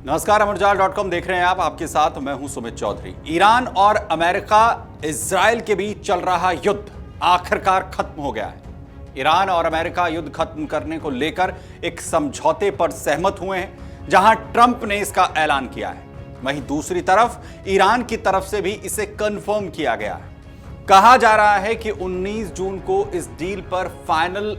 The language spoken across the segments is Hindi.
नमस्कार, अमरजाल.com देख रहे हैं आप। आपके साथ मैं हूं सुमित चौधरी। ईरान और अमेरिका इजराइल के बीच चल रहा युद्ध आखिरकार खत्म हो गया है। ईरान और अमेरिका युद्ध खत्म करने को लेकर एक समझौते पर सहमत हुए हैं, जहां ट्रंप ने इसका ऐलान किया है। वहीं दूसरी तरफ ईरान की तरफ से भी इसे कंफर्म किया गया है। कहा जा रहा है कि 19 जून को इस डील पर फाइनल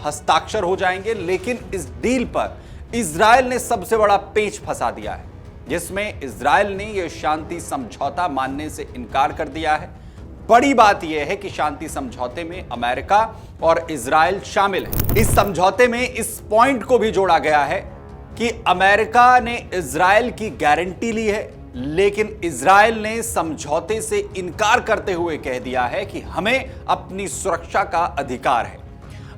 हस्ताक्षर हो जाएंगे, लेकिन इस डील पर इजराइल ने सबसे बड़ा पेच फंसा दिया है, जिसमें इजराइल ने यह शांति समझौता मानने से इनकार कर दिया है। बड़ी बात यह है कि शांति समझौते में अमेरिका और इजराइल शामिल है। इस समझौते में इस पॉइंट को भी जोड़ा गया है कि अमेरिका ने इजराइल की गारंटी ली है, लेकिन इजराइल ने समझौते से इनकार करते हुए कह दिया है कि हमें अपनी सुरक्षा का अधिकार है।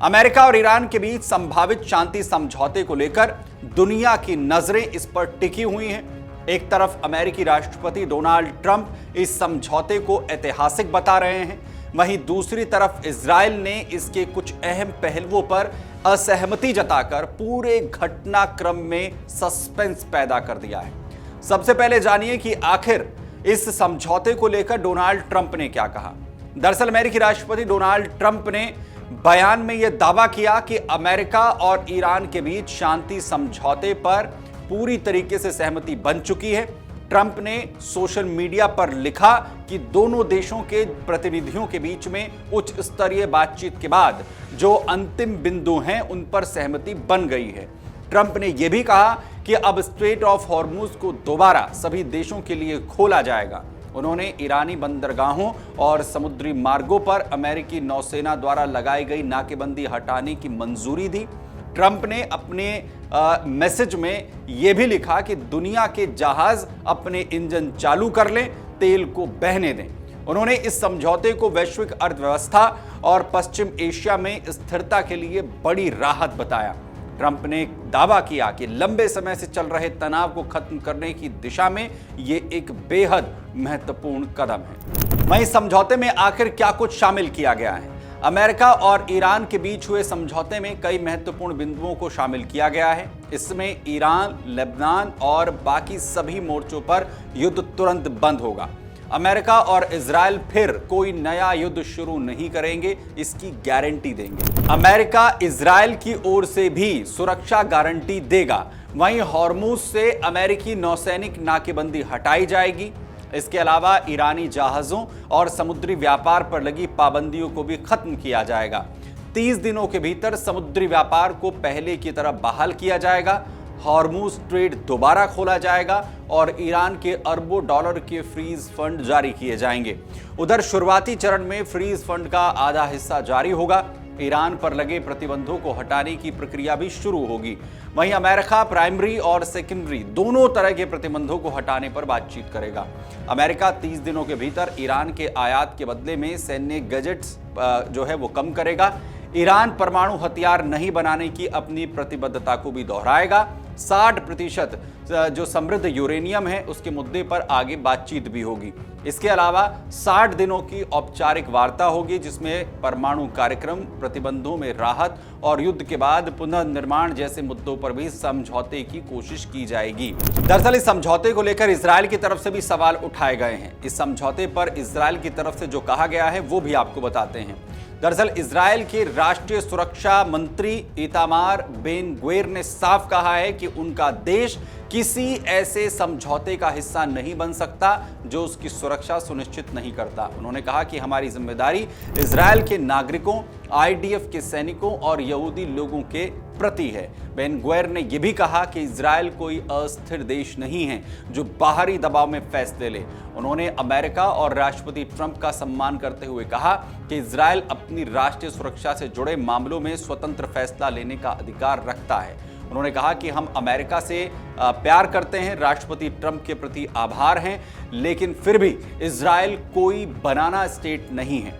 अमेरिका और ईरान के बीच संभावित शांति समझौते को लेकर दुनिया की नजरें इस पर टिकी हुई हैं। एक तरफ अमेरिकी राष्ट्रपति डोनाल्ड ट्रंप इस समझौते को ऐतिहासिक बता रहे हैं, वहीं दूसरी तरफ इजराइल ने इसके कुछ अहम पहलुओं पर असहमति जताकर पूरे घटनाक्रम में सस्पेंस पैदा कर दिया है। सबसे पहले जानिए कि आखिर इस समझौते को लेकर डोनाल्ड ट्रंप ने क्या कहा। दरअसल अमेरिकी राष्ट्रपति डोनाल्ड ट्रंप ने बयान में यह दावा किया कि अमेरिका और ईरान के बीच शांति समझौते पर पूरी तरीके से सहमति बन चुकी है। ट्रंप ने सोशल मीडिया पर लिखा कि दोनों देशों के प्रतिनिधियों के बीच में उच्च स्तरीय बातचीत के बाद जो अंतिम बिंदु हैं उन पर सहमति बन गई है। ट्रंप ने यह भी कहा कि अब स्ट्रेट ऑफ हॉर्मुज को दोबारा सभी देशों के लिए खोला जाएगा। उन्होंने ईरानी बंदरगाहों और समुद्री मार्गों पर अमेरिकी नौसेना द्वारा लगाई गई नाकेबंदी हटाने की मंजूरी दी। ट्रंप ने अपने मैसेज में यह भी लिखा कि दुनिया के जहाज अपने इंजन चालू कर लें, तेल को बहने दें। उन्होंने इस समझौते को वैश्विक अर्थव्यवस्था और पश्चिम एशिया में स्थिरता के लिए बड़ी राहत बताया। ट्रंप ने दावा किया कि लंबे समय से चल रहे तनाव को खत्म करने की दिशा में यह एक बेहद महत्वपूर्ण कदम है। वहीं समझौते में आखिर क्या कुछ शामिल किया गया है। अमेरिका और ईरान के बीच हुए समझौते में कई महत्वपूर्ण बिंदुओं को शामिल किया गया है। इसमें ईरान, लेबनान और बाकी सभी मोर्चों पर युद्ध तुरंत बंद होगा। अमेरिका और इजराइल फिर कोई नया युद्ध शुरू नहीं करेंगे, इसकी गारंटी देंगे। अमेरिका इजराइल की ओर से भी सुरक्षा गारंटी देगा। वहीं हॉर्मुज से अमेरिकी नौसैनिक नाकेबंदी हटाई जाएगी। इसके अलावा ईरानी जहाजों और समुद्री व्यापार पर लगी पाबंदियों को भी खत्म किया जाएगा। 30 दिनों के भीतर समुद्री व्यापार को पहले की तरह बहाल किया जाएगा। हॉर्मुज ट्रेड दोबारा खोला जाएगा और ईरान के अरबों डॉलर के फ्रीज फंड जारी किए जाएंगे। उधर शुरुआती चरण में फ्रीज फंड का आधा हिस्सा जारी होगा। ईरान पर लगे प्रतिबंधों को हटाने की प्रक्रिया भी शुरू होगी। वहीं अमेरिका प्राइमरी और सेकेंडरी दोनों तरह के प्रतिबंधों को हटाने पर बातचीत करेगा। अमेरिका 30 दिनों के भीतर ईरान के आयात के बदले में सैन्य गैजेट्स जो है वो कम करेगा। ईरान परमाणु हथियार नहीं बनाने की अपनी प्रतिबद्धता को भी दोहराएगा। 60% जो समृद्ध यूरेनियम है उसके मुद्दे पर आगे बातचीत भी होगी। इसके अलावा 60 दिनों की औपचारिक वार्ता होगी, जिसमें परमाणु कार्यक्रम, प्रतिबंधों में राहत और युद्ध के बाद पुनर्निर्माण जैसे मुद्दों पर भी समझौते की कोशिश की जाएगी। दरअसल इस समझौते को लेकर इजराइल की तरफ से भी सवाल उठाए गए हैं। इस समझौते पर इजराइल की तरफ से जो कहा गया है वो भी आपको बताते हैं। दरअसल इजराइल के राष्ट्रीय सुरक्षा मंत्री इतामार बेन ग्वेर ने साफ कहा है कि उनका देश किसी ऐसे समझौते का हिस्सा नहीं बन सकता जो उसकी सुरक्षा सुनिश्चित नहीं करता। उन्होंने कहा कि हमारी जिम्मेदारी इजराइल के नागरिकों, आईडीएफ के सैनिकों और यहूदी लोगों के प्रति है। बेन ग्वेर ने यह भी कहा कि इजराइल कोई अस्थिर देश नहीं है जो बाहरी दबाव में फैसले ले। उन्होंने अमेरिका और राष्ट्रपति ट्रंप का सम्मान करते हुए कहा कि इजराइल अपनी राष्ट्रीय सुरक्षा से जुड़े मामलों में स्वतंत्र फैसला लेने का अधिकार रखता है। उन्होंने कहा कि हम अमेरिका से प्यार करते हैं, राष्ट्रपति ट्रंप के प्रति आभार हैं, लेकिन फिर भी इजराइल कोई बनाना स्टेट नहीं है।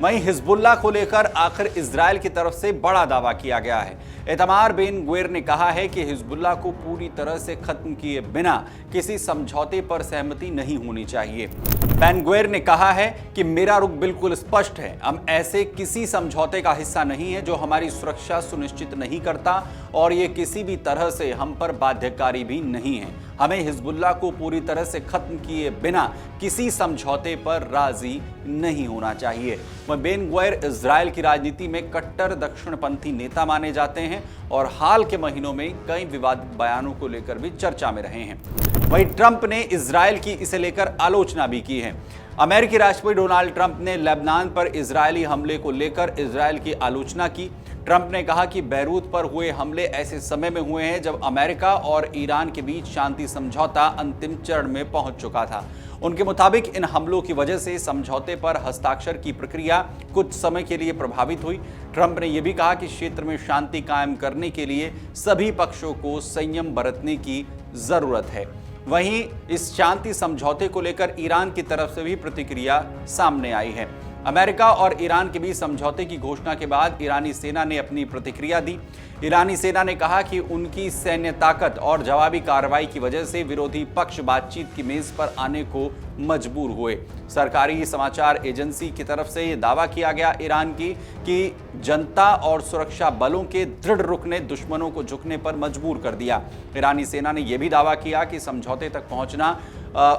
वहीं हिजबुल्लाह को लेकर आखिर इजराइल की तरफ से बड़ा दावा किया गया है। इतमार बेन ग्विर ने कहा है कि हिजबुल्लाह को पूरी तरह से खत्म किए बिना किसी समझौते पर सहमति नहीं होनी चाहिए। बेन ग्विर ने कहा है कि मेरा रुख बिल्कुल स्पष्ट है, हम ऐसे किसी समझौते का हिस्सा नहीं है जो हमारी सुरक्षा सुनिश्चित नहीं करता और ये किसी भी तरह से हम पर बाध्यकारी भी नहीं है। हमें हिजबुल्लाह को पूरी तरह से खत्म किए बिना किसी समझौते पर राजी नहीं होना चाहिए। वह बेन ग्विर इजराइल की राजनीति में कट्टर दक्षिणपंथी नेता माने जाते हैं और हाल के महीनों में कई विवादित बयानों को लेकर भी चर्चा में रहे हैं। वहीं ट्रंप ने इजराइल की इसे लेकर आलोचना भी की है। अमेरिकी राष्ट्रपति डोनाल्ड ट्रंप ने लेबनान पर इजरायली हमले को लेकर इजराइल की आलोचना की। ट्रंप ने कहा कि बैरूत पर हुए हमले ऐसे समय में हुए हैं जब अमेरिका और ईरान के बीच शांति समझौता अंतिम चरण में पहुंच चुका था। उनके मुताबिक इन हमलों की वजह से समझौते पर हस्ताक्षर की प्रक्रिया कुछ समय के लिए प्रभावित हुई। ट्रंप ने यह भी कहा कि क्षेत्र में शांति कायम करने के लिए सभी पक्षों को संयम बरतने की जरूरत है। वहीं इस शांति समझौते को लेकर ईरान की तरफ से भी प्रतिक्रिया सामने आई है। अमेरिका और ईरान के बीच समझौते की घोषणा के बाद ईरानी सेना ने अपनी प्रतिक्रिया दी। ईरानी सेना ने कहा कि उनकी सैन्य ताकत और जवाबी कार्रवाई की वजह से विरोधी पक्ष बातचीत की मेज पर आने को मजबूर हुए। सरकारी समाचार एजेंसी की तरफ से यह दावा किया गया ईरान की कि जनता और सुरक्षा बलों के दृढ़ रुख ने दुश्मनों को झुकने पर मजबूर कर दिया। ईरानी सेना ने यह भी दावा किया कि समझौते तक पहुंचना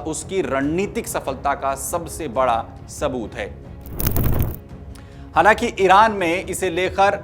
उसकी रणनीतिक सफलता का सबसे बड़ा सबूत है। हालांकि ईरान में इसे लेकर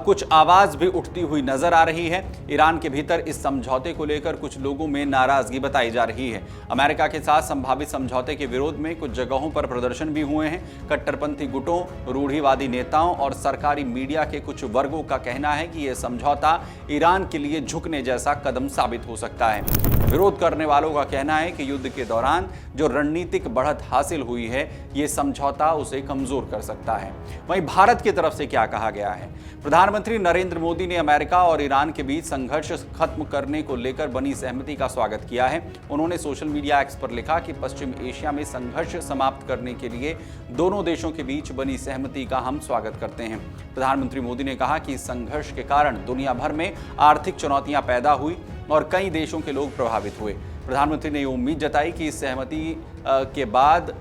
कुछ आवाज भी उठती हुई नजर आ रही है। ईरान के भीतर इस समझौते को लेकर कुछ लोगों में नाराजगी बताई जा रही है। अमेरिका के साथ संभावित समझौते के विरोध में कुछ जगहों पर प्रदर्शन भी हुए हैं। कट्टरपंथी गुटों, रूढ़िवादी नेताओं और सरकारी मीडिया के कुछ वर्गों का कहना है कि यह समझौता ईरान के लिए झुकने जैसा कदम साबित हो सकता है। विरोध करने वालों का कहना है कि युद्ध के दौरान जो रणनीतिक बढ़त हासिल हुई है, ये समझौता उसे कमजोर कर सकता है। वहीं भारत की तरफ से क्या कहा गया है? प्रधानमंत्री नरेंद्र मोदी ने अमेरिका और ईरान के बीच संघर्ष खत्म करने को लेकर बनी सहमति का स्वागत किया है। उन्होंने सोशल मीडिया एक्स पर लिखा कि पश्चिम एशिया में संघर्ष समाप्त करने के लिए दोनों देशों के बीच बनी सहमति का हम स्वागत करते हैं। प्रधानमंत्री मोदी ने कहा कि इस संघर्ष के कारण दुनिया भर में आर्थिक चुनौतियां पैदा हुई और कई देशों के लोग प्रभावित हुए। प्रधानमंत्री ने उम्मीद जताई कि इस सहमति के बाद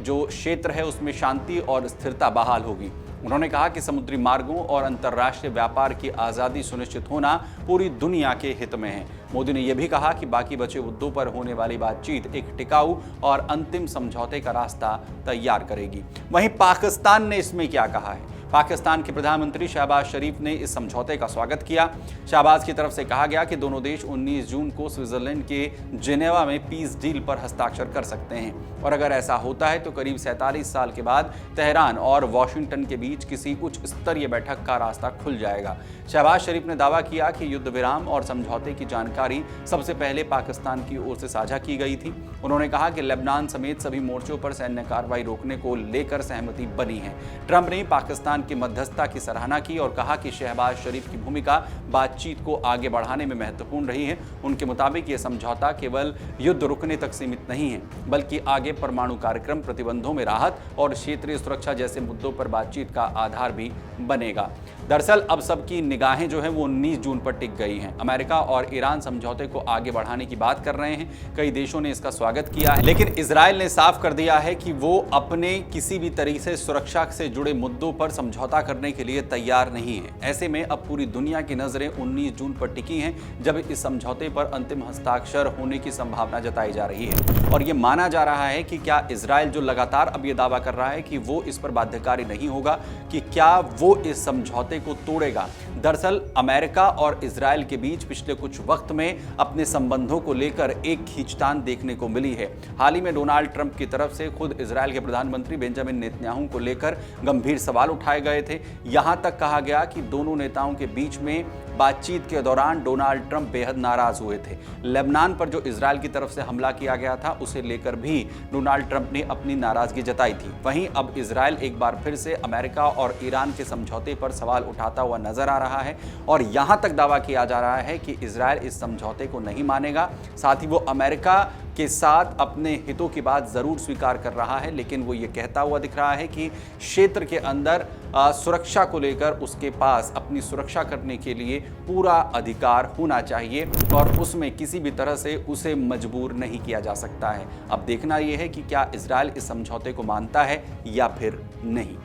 जो क्षेत्र है उसमें शांति और स्थिरता बहाल होगी। उन्होंने कहा कि समुद्री मार्गों और अंतर्राष्ट्रीय व्यापार की आज़ादी सुनिश्चित होना पूरी दुनिया के हित में है। मोदी ने यह भी कहा कि बाकी बचे मुद्दों पर होने वाली बातचीत एक टिकाऊ और अंतिम समझौते का रास्ता तैयार करेगी। वहीं पाकिस्तान ने इसमें क्या कहा है? पाकिस्तान के प्रधानमंत्री शहबाज शरीफ ने इस समझौते का स्वागत किया। शहबाज की तरफ से कहा गया कि दोनों देश 19 जून को स्विट्जरलैंड के जिनेवा में पीस डील पर हस्ताक्षर कर सकते हैं और अगर ऐसा होता है तो करीब 47 साल के बाद तेहरान और वॉशिंगटन के बीच किसी उच्च स्तरीय बैठक का रास्ता खुल जाएगा। शहबाज शरीफ ने दावा किया कि युद्ध विराम और समझौते की जानकारी सबसे पहले पाकिस्तान की ओर से साझा की गई थी। उन्होंने कहा कि लेबनान समेत सभी मोर्चों पर सैन्य कार्रवाई रोकने को लेकर सहमति बनी है। ट्रंप ने पाकिस्तान की मध्यस्थता की सराहना की और कहा कि शहबाज शरीफ की भूमिका बातचीत को आगे बढ़ाने में महत्वपूर्ण रही है। उनके मुताबिक यह समझौता केवल युद्ध रुकने तक सीमित नहीं है, बल्कि आगे परमाणु कार्यक्रम, प्रतिबंधों में राहत और क्षेत्रीय सुरक्षा जैसे मुद्दों पर बातचीत का आधार भी बनेगा। दरअसल अब सबकी निगाहें जो है वो 19 जून पर टिक गई हैं। अमेरिका और ईरान समझौते को आगे बढ़ाने की बात कर रहे हैं। कई देशों ने इसका स्वागत किया है, लेकिन इजराइल ने साफ कर दिया है कि वो अपने किसी भी तरीके से सुरक्षा से जुड़े मुद्दों पर समझौता करने के लिए तैयार नहीं है। ऐसे में अब पूरी दुनिया की नजरें 19 जून पर टिकी हैं, जब इस समझौते पर अंतिम हस्ताक्षर होने की संभावना जताई जा रही है। और ये माना जा रहा है कि क्या इजराइल जो लगातार अब ये दावा कर रहा है कि वो इस पर बाध्यकारी नहीं होगा, कि क्या वो इस समझौते को तोड़ेगा। दरअसल अमेरिका और इजराइल के बीच पिछले कुछ वक्त में अपने संबंधों को लेकर एक खींचतान देखने को मिली है। हाल ही में डोनाल्ड ट्रंप की तरफ से खुद इजराइल के प्रधानमंत्री बेंजामिन नेतन्याहू को लेकर गंभीर सवाल उठाए गए थे। यहां तक कहा गया कि दोनों नेताओं के बीच में बातचीत के दौरान डोनाल्ड ट्रंप बेहद नाराज हुए थे। लेबनान पर जो इजराइल की तरफ से हमला किया गया था उसे लेकर भी डोनाल्ड ट्रंप ने अपनी नाराजगी जताई थी। वहीं अब इजराइल एक बार फिर से अमेरिका और ईरान के समझौते पर सवाल उठाता हुआ नजर आ रहा है और यहां तक दावा किया जा रहा है कि इजराइल इस समझौते को नहीं मानेगा। साथ ही वो अमेरिका के साथ अपने हितों की बात जरूर स्वीकार कर रहा है, लेकिन वो ये कहता हुआ दिख रहा है कि क्षेत्र के अंदर सुरक्षा को लेकर उसके पास अपनी सुरक्षा करने के लिए पूरा अधिकार होना चाहिए और उसमें किसी भी तरह से उसे मजबूर नहीं किया जा सकता है। अब देखना यह है कि क्या इजराइल इस समझौते को मानता है या फिर नहीं।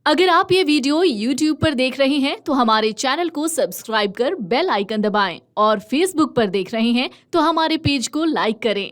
अगर आप ये वीडियो YouTube पर देख रहे हैं तो हमारे चैनल को सब्सक्राइब कर बेल आइकन दबाएं और Facebook पर देख रहे हैं तो हमारे पेज को लाइक करें।